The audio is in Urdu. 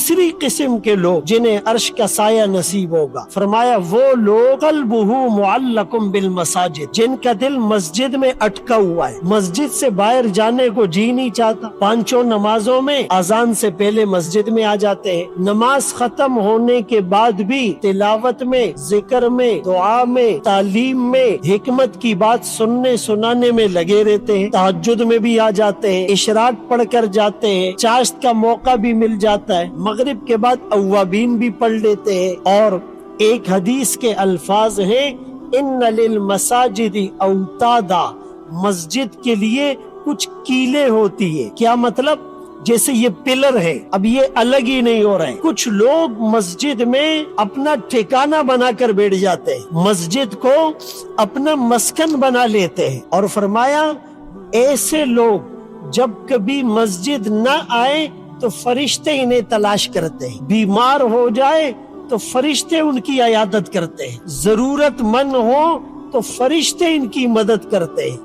تیسری قسم کے لوگ جنہیں عرش کا سایہ نصیب ہوگا، فرمایا وہ لوگ قلبہ معلق بالمساجد، جن کا دل مسجد میں اٹکا ہوا ہے، مسجد سے باہر جانے کو جی نہیں چاہتا، پانچوں نمازوں میں اذان سے پہلے مسجد میں آ جاتے ہیں، نماز ختم ہونے کے بعد بھی تلاوت میں، ذکر میں، دعا میں، تعلیم میں، حکمت کی بات سننے سنانے میں لگے رہتے ہیں، تہجد میں بھی آ جاتے ہیں، اشراق پڑھ کر جاتے ہیں، چاشت کا موقع بھی مل جاتا ہے، مغرب کے بعد اوابین بھی پڑھ لیتے ہیں، اور ایک حدیث کے الفاظ ہیں ان للمساجد اوتادا، مسجد کے لیے کچھ کیلیں ہوتی ہے۔ کیا مطلب؟ جیسے یہ پلر ہے، اب یہ الگ ہی نہیں ہو رہے ہیں، کچھ لوگ مسجد میں اپنا ٹھکانہ بنا کر بیٹھ جاتے ہیں، مسجد کو اپنا مسکن بنا لیتے ہیں، اور فرمایا ایسے لوگ جب کبھی مسجد نہ آئے تو فرشتے انہیں تلاش کرتے ہیں، بیمار ہو جائے تو فرشتے ان کی عیادت کرتے ہیں، ضرورت مند ہو تو فرشتے ان کی مدد کرتے ہیں۔